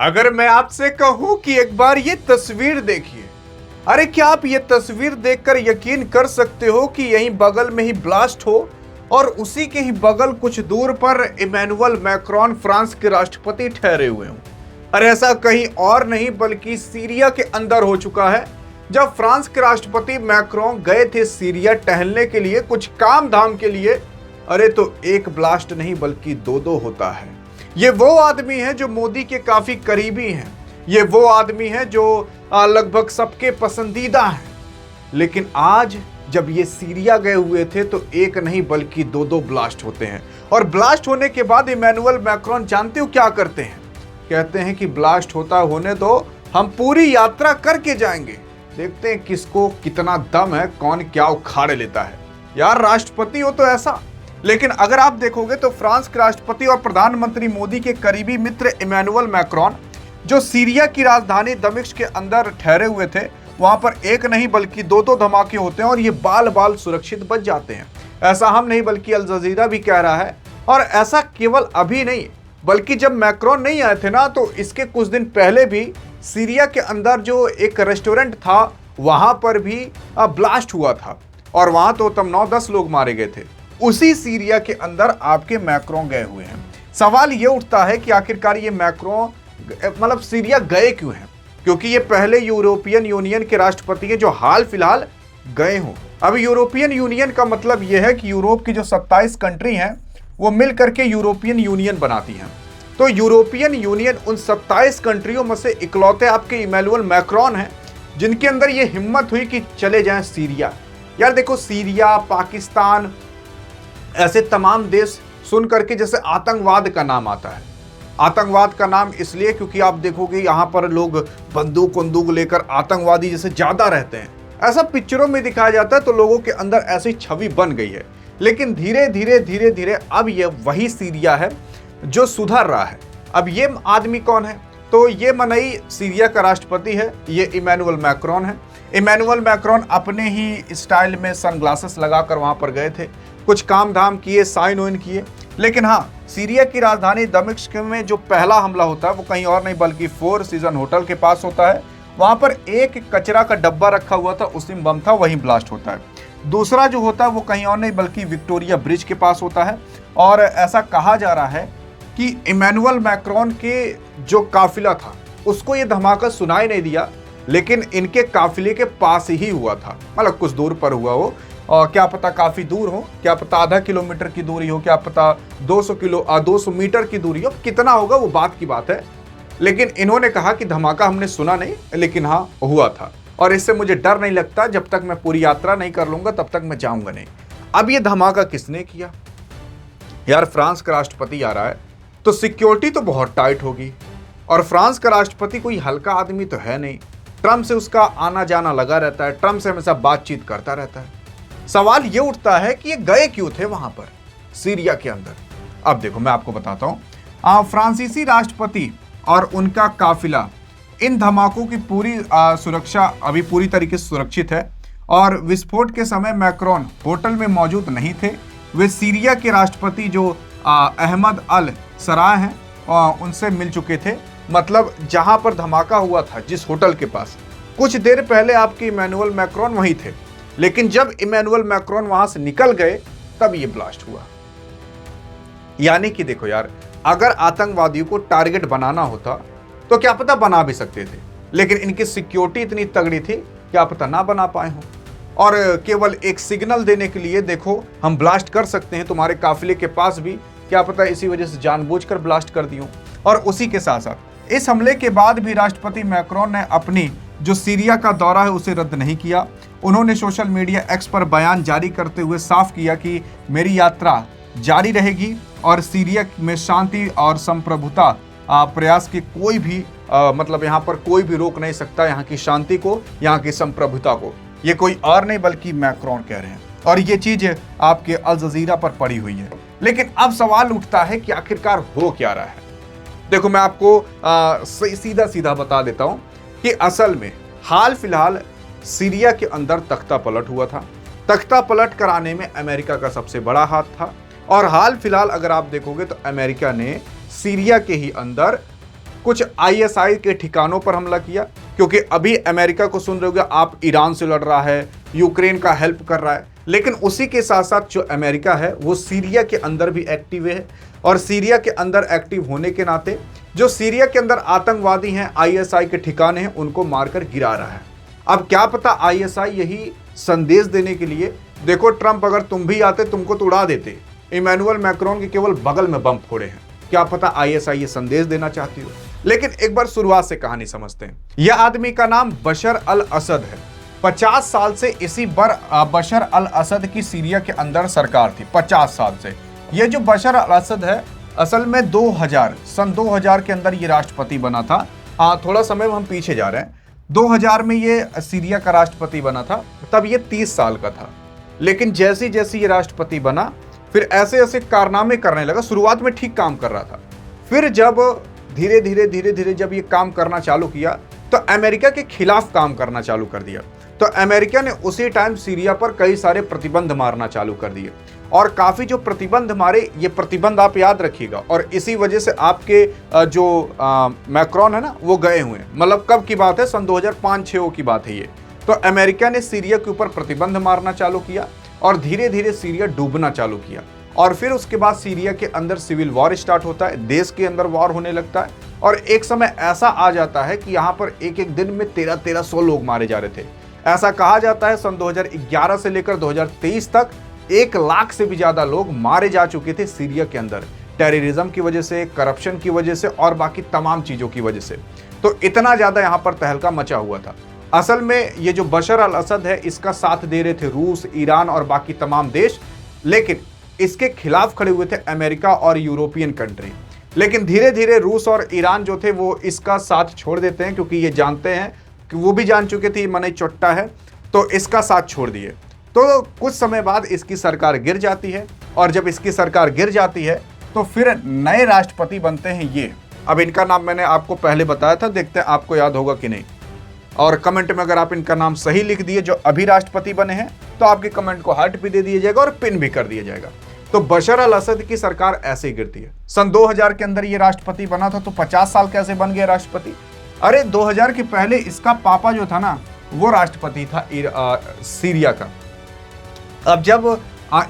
अगर मैं आपसे कहूं कि एक बार ये तस्वीर देखिए, अरे क्या आप ये तस्वीर देखकर यकीन कर सकते हो कि यहीं बगल में ही ब्लास्ट हो और उसी के ही बगल कुछ दूर पर इमैनुअल मैक्रोन फ्रांस के राष्ट्रपति ठहरे हुए हों। अरे ऐसा कहीं और नहीं बल्कि सीरिया के अंदर हो चुका है। जब फ्रांस के राष्ट्रपति मैक्रोन गए थे सीरिया टहलने के लिए, कुछ काम धाम के लिए, अरे तो एक ब्लास्ट नहीं बल्कि दो दो होता है। ये वो आदमी है जो मोदी के काफी करीबी हैं। ये वो आदमी है जो लगभग सबके पसंदीदा हैं। लेकिन आज जब ये सीरिया गए हुए थे तो एक नहीं बल्कि दो दो ब्लास्ट होते हैं। और ब्लास्ट होने के बाद इमैनुअल मैक्रोन जानते हो क्या करते हैं? कहते हैं कि ब्लास्ट होता होने दो, हम पूरी यात्रा करके जाएंगे, देखते हैं किसको कितना दम है, कौन क्या उखाड़ लेता है। यार राष्ट्रपति हो तो ऐसा। लेकिन अगर आप देखोगे तो फ्रांस के राष्ट्रपति और प्रधानमंत्री मोदी के करीबी मित्र इमैनुअल मैक्रोन जो सीरिया की राजधानी दमिश्क के अंदर ठहरे हुए थे, वहां पर एक नहीं बल्कि दो दो धमाके होते हैं और ये बाल बाल सुरक्षित बच जाते हैं। ऐसा हम नहीं बल्कि अल जजीरा भी कह रहा है। और ऐसा केवल अभी नहीं बल्कि जब मैक्रोन नहीं आए थे ना, तो इसके कुछ दिन पहले भी सीरिया के अंदर जो एक रेस्टोरेंट था वहां पर भी ब्लास्ट हुआ था और वहां तो तब 9-10 लोग मारे गए थे। उसी सीरिया के अंदर आपके मैक्रोन गए हुए हैं। सवाल ये उठता है कि आखिरकार ये मैक्रोन मतलब सीरिया गए क्यों हैं? क्योंकि ये पहले यूरोपियन यूनियन के राष्ट्रपति हैं जो हाल फिलहाल गए हों। अब यूरोपियन यूनियन का मतलब यह है कि यूरोप की जो 27 कंट्री हैं वो मिल करके यूरोपियन यूनियन बनाती हैं। तो यूरोपियन यूनियन उन 27 कंट्रियों में से इकलौते आपके इमैनुअल मैक्रोन हैं जिनके अंदर ये हिम्मत हुई कि चले जाएं सीरिया। यार देखो, सीरिया, पाकिस्तान, ऐसे तमाम देश सुन करके जैसे आतंकवाद का नाम आता है। आतंकवाद का नाम इसलिए क्योंकि आप देखोगे यहाँ पर लोग बंदूक वंदूक लेकर आतंकवादी जैसे ज्यादा रहते हैं, ऐसा पिक्चरों में दिखाया जाता है, तो लोगों के अंदर ऐसी छवि बन गई है। लेकिन धीरे धीरे अब ये वही सीरिया है जो सुधर रहा है। अब ये आदमी कौन है? तो ये मनई सीरिया का राष्ट्रपति है, ये इमैनुअल मैक्रोन है। इमैनुअल मैक्रोन अपने ही स्टाइल में सनग्लासेस लगाकर वहां पर गए थे, कुछ काम धाम किए, साइन वाइन किए। लेकिन हाँ, सीरिया की राजधानी दमिश्क में जो पहला हमला होता है वो कहीं और नहीं बल्कि फोर सीजन होटल के पास होता है। वहां पर एक कचरा का डब्बा रखा हुआ था, उसी में बम था, वहीं ब्लास्ट होता है। दूसरा जो होता है वो कहीं और नहीं बल्कि विक्टोरिया ब्रिज के पास होता है। और ऐसा कहा जा रहा है कि इमैनुअल मैक्रोन के जो काफिला था उसको ये धमाका सुनाई नहीं दिया, लेकिन इनके काफिले के पास ही हुआ था, मतलब कुछ दूर पर हुआ हो। और क्या पता काफी दूर हो, क्या पता आधा किलोमीटर की दूरी हो, क्या पता 200 मीटर की दूरी हो, कितना होगा वो बात की बात है। लेकिन इन्होंने कहा कि धमाका हमने सुना नहीं, लेकिन हाँ हुआ था और इससे मुझे डर नहीं लगता, जब तक मैं पूरी यात्रा नहीं कर लूंगा तब तक मैं जाऊंगा नहीं। अब ये धमाका किसने किया? यार फ्रांस का राष्ट्रपति आ रहा है तो सिक्योरिटी तो बहुत टाइट होगी, और फ्रांस का राष्ट्रपति कोई हल्का आदमी तो है नहीं। ट्रंप से उसका आना जाना लगा रहता है, ट्रंप से हमेशा बातचीत करता रहता है। सवाल ये उठता है कि ये गए क्यों थे वहां पर सीरिया के अंदर? अब देखो मैं आपको बताता हूं। फ्रांसीसी राष्ट्रपति और उनका काफिला, इन धमाकों की पूरी सुरक्षा अभी पूरी तरीके से सुरक्षित है। और विस्फोट के समय मैक्रोन होटल में मौजूद नहीं थे, वे सीरिया के राष्ट्रपति जो अहमद अल सराय हैं उनसे मिल चुके थे। मतलब जहां पर धमाका हुआ था जिस होटल के पास, कुछ देर पहले आपके इमैनुअल मैक्रोन वहीं थे। लेकिन जब इमैनुअल मैक्रोन वहां से निकल गए तब ये ब्लास्ट हुआ। यानी कि देखो यार, अगर आतंकवादियों को टारगेट बनाना होता तो क्या पता बना भी सकते थे, लेकिन इनकी सिक्योरिटी इतनी तगड़ी थी क्या पता ना बना पाए हों। और केवल एक सिग्नल देने के लिए देखो हम ब्लास्ट कर सकते हैं तुम्हारे काफिले के पास भी, क्या पता इसी वजह से जानबूझकर ब्लास्ट कर दियो। और उसी के साथ साथ इस हमले के बाद भी राष्ट्रपति मैक्रोन ने अपनी जो सीरिया का दौरा है उसे रद्द नहीं किया। उन्होंने सोशल मीडिया एक्स पर बयान जारी करते हुए साफ किया कि मेरी यात्रा जारी रहेगी और सीरिया में शांति और संप्रभुता प्रयास की कोई भी मतलब यहाँ पर कोई भी रोक नहीं सकता यहाँ की शांति को, यहाँ की संप्रभुता को। ये कोई और नहीं बल्कि मैक्रोन कह रहे हैं और ये चीज आपके अल जजीरा पर पड़ी हुई है। लेकिन अब सवाल उठता है कि आखिरकार हो क्या रहा है। देखो मैं आपको सीधा सीधा बता देता हूं कि असल में हाल फिलहाल सीरिया के अंदर तख्ता पलट हुआ था। तख्ता पलट कराने में अमेरिका का सबसे बड़ा हाथ था। और हाल फिलहाल अगर आप देखोगे तो अमेरिका ने सीरिया के ही अंदर कुछ आईएसआई के ठिकानों पर हमला किया, क्योंकि अभी अमेरिका को सुन रहे होगे आप, ईरान से लड़ रहा है, यूक्रेन का हेल्प कर रहा है, लेकिन उसी के साथ साथ जो अमेरिका है वो सीरिया के अंदर भी एक्टिव है। और सीरिया के अंदर एक्टिव होने के नाते जो सीरिया के अंदर आतंकवादी हैं, आईएसआई के ठिकाने हैं, उनको मारकर गिरा रहा है। अब क्या पता आईएसआई यही संदेश देने के लिए, देखो ट्रंप अगर तुम भी आते तुमको तो उड़ा देते, इमैनुअल मैक्रोन के केवल बगल में बम फोड़े हैं, क्या पता आईएसआई ये संदेश देना चाहती हो। लेकिन एक बार शुरुआत से कहानी समझते हैं। यह आदमी का नाम बशर अल असद है। 50 साल से इसी बशर अल असद की सीरिया के अंदर सरकार थी, 50 साल से। ये जो बशर अल असद है असल में सन 2000 के अंदर ये राष्ट्रपति बना था। थोड़ा समय हम पीछे जा रहे हैं, 2000 में ये सीरिया का राष्ट्रपति बना था, तब ये 30 साल का था। लेकिन जैसे जैसे ये राष्ट्रपति बना फिर ऐसे ऐसे कारनामे करने लगा। शुरुआत में ठीक काम कर रहा था, फिर जब धीरे धीरे जब ये काम करना चालू किया तो अमेरिका के खिलाफ काम करना चालू कर दिया। तो अमेरिका ने उसी टाइम सीरिया पर कई सारे प्रतिबंध मारना चालू कर दिए, और काफी जो प्रतिबंध मारे, ये प्रतिबंध आप याद रखिएगा, और इसी वजह से आपके जो मैक्रोन है ना वो गए हुए हैं। मतलब कब की बात है, सन 2005-06 की बात है ये। तो अमेरिका ने सीरिया के ऊपर प्रतिबंध मारना चालू किया और धीरे धीरे सीरिया डूबना चालू किया। और फिर उसके बाद सीरिया के अंदर सिविल वॉर स्टार्ट होता है, देश के अंदर वॉर होने लगता है, और एक समय ऐसा आ जाता है कि यहाँ पर एक एक दिन में 1300 लोग मारे जा रहे थे। ऐसा कहा जाता है सन 2011 से लेकर 2023 तक 1 लाख से भी ज्यादा लोग मारे जा चुके थे सीरिया के अंदर, टेररिज्म की वजह से, करप्शन की वजह से और बाकी तमाम चीजों की वजह से। तो इतना ज्यादा यहाँ पर तहलका मचा हुआ था। असल में ये जो बशर अल असद है इसका साथ दे रहे थे रूस, ईरान और बाकी तमाम देश, लेकिन इसके खिलाफ खड़े हुए थे अमेरिका और यूरोपियन कंट्री। लेकिन धीरे धीरे रूस और ईरान जो थे वो इसका साथ छोड़ देते हैं, क्योंकि ये जानते हैं कि वो भी जान चुके थे मनई चोट्टा है, तो इसका साथ छोड़ दिए। तो कुछ समय बाद इसकी सरकार गिर जाती है, और जब इसकी सरकार गिर जाती है तो फिर नए राष्ट्रपति बनते हैं ये। अब इनका नाम मैंने आपको पहले बताया था, देखते हैं आपको याद होगा कि नहीं। और कमेंट में अगर आप इनका नाम सही लिख दिए जो अभी राष्ट्रपति बने हैं तो आपके कमेंट को हार्ट भी दे दिया जाएगा और पिन भी कर दिया जाएगा। तो बशर अल असद की सरकार ऐसे ही गिरती है। सन 2000 के अंदर ये राष्ट्रपति बना था, तो 50 साल कैसे बन गया राष्ट्रपति? अरे 2000 के पहले इसका पापा जो था ना वो राष्ट्रपति था सीरिया का। अब जब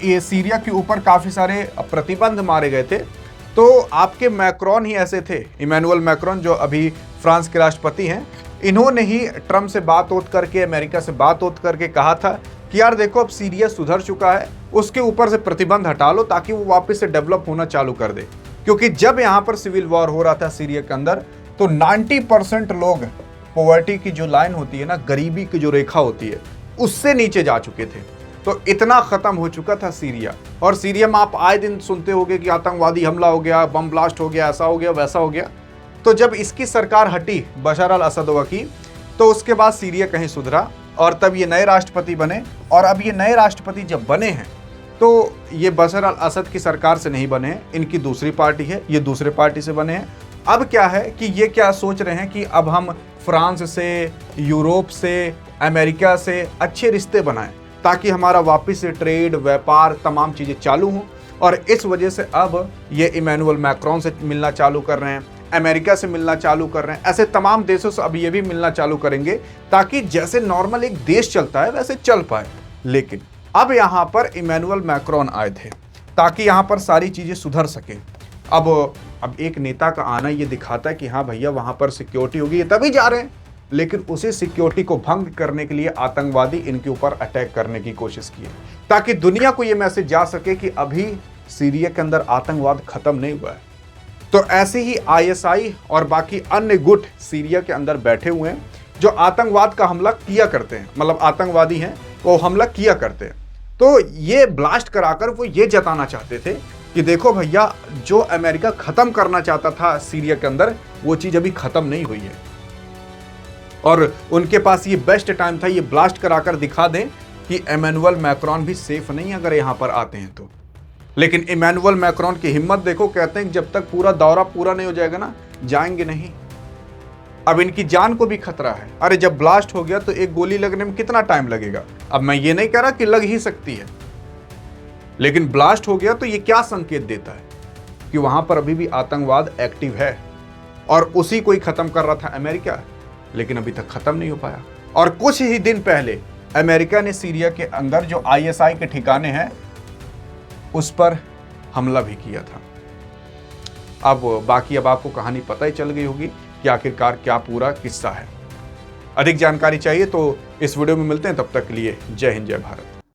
ये सीरिया के ऊपर काफी सारे प्रतिबंध मारे गए थे, तो आपके मैक्रोन ही ऐसे थे, इमैनुअल मैक्रोन जो अभी फ्रांस के राष्ट्रपति हैं, इन्होंने ही ट्रम्प से बात करके, अमेरिका से बात करके कहा था कि यार देखो अब सीरिया सुधर चुका है, उसके ऊपर से प्रतिबंध हटा लो ताकि वो वापस से डेवलप होना चालू कर दे। क्योंकि जब यहाँ पर सिविल वॉर हो रहा था सीरिया के अंदर, तो 90% लोग पॉवर्टी की जो लाइन होती है ना, गरीबी की जो रेखा होती है, उससे नीचे जा चुके थे। तो इतना खत्म हो चुका था सीरिया। और सीरिया में आप आए दिन सुनते होंगे कि आतंकवादी हमला हो गया, बम ब्लास्ट हो गया, ऐसा हो गया, वैसा हो गया। तो जब इसकी सरकार हटी बशर अल असद की, तो उसके बाद सीरिया कहीं सुधरा और तब ये नए राष्ट्रपति बने। और अब ये नए राष्ट्रपति जब बने हैं तो ये बशर अल असद की सरकार से नहीं बने हैं, इनकी दूसरी पार्टी है, ये दूसरे पार्टी से बने हैं। अब क्या है कि ये क्या सोच रहे हैं कि अब हम फ्रांस से, यूरोप से, अमेरिका से अच्छे रिश्ते बनाएं ताकि हमारा वापस से ट्रेड, व्यापार, तमाम चीज़ें चालू हों। और इस वजह से अब ये इमैनुअल मैक्रोन से मिलना चालू कर रहे हैं, अमेरिका से मिलना चालू कर रहे हैं, ऐसे तमाम देशों से अब ये भी मिलना चालू करेंगे ताकि जैसे नॉर्मल एक देश चलता है वैसे चल पाए। लेकिन अब यहाँ पर इमैनुअल मैक्रोन आए थे ताकि यहाँ पर सारी चीज़ें सुधर सके। अब एक नेता का आना ये दिखाता है कि हाँ भैया वहाँ पर सिक्योरिटी होगी, ये तभी जा रहे हैं। लेकिन उसी सिक्योरिटी को भंग करने के लिए आतंकवादी इनके ऊपर अटैक करने की कोशिश की है ताकि दुनिया को ये मैसेज जा सके कि अभी सीरिया के अंदर आतंकवाद खत्म नहीं हुआ है। तो ऐसे ही आईएसआई और बाकी अन्य गुट सीरिया के अंदर बैठे हुए हैं जो आतंकवाद का हमला किया करते हैं, मतलब आतंकवादी हैं वो हमला किया करते हैं। तो ये ब्लास्ट कराकर वो ये जताना चाहते थे कि देखो भैया जो अमेरिका खत्म करना चाहता था सीरिया के अंदर वो चीज़ अभी खत्म नहीं हुई है। और उनके पास ये बेस्ट टाइम था ये ब्लास्ट कराकर दिखा दें कि इमैनुअल मैक्रोन भी सेफ नहीं अगर यहाँ पर आते हैं तो। लेकिन इमैनुअल मैक्रोन की हिम्मत देखो, कहते हैं कि जब तक पूरा दौरा पूरा नहीं हो जाएगा ना जाएंगे नहीं। अब इनकी जान को भी खतरा है। अरे जब ब्लास्ट हो गया तो एक गोली लगने में कितना टाइम लगेगा? अब मैं ये नहीं कह रहा कि लग ही सकती है, लेकिन ब्लास्ट हो गया तो ये क्या संकेत देता है कि वहां पर अभी भी आतंकवाद एक्टिव है। और उसी को ही खत्म कर रहा था अमेरिका, लेकिन अभी तक खत्म नहीं हो पाया। और कुछ ही दिन पहले अमेरिका ने सीरिया के अंदर जो आईएसआई के ठिकाने हैं उस पर हमला भी किया था। अब बाकी अब आपको कहानी पता ही चल गई होगी कि आखिरकार क्या पूरा किस्सा है। अधिक जानकारी चाहिए तो इस वीडियो में मिलते हैं, तब तक के लिए जय हिंद जय भारत।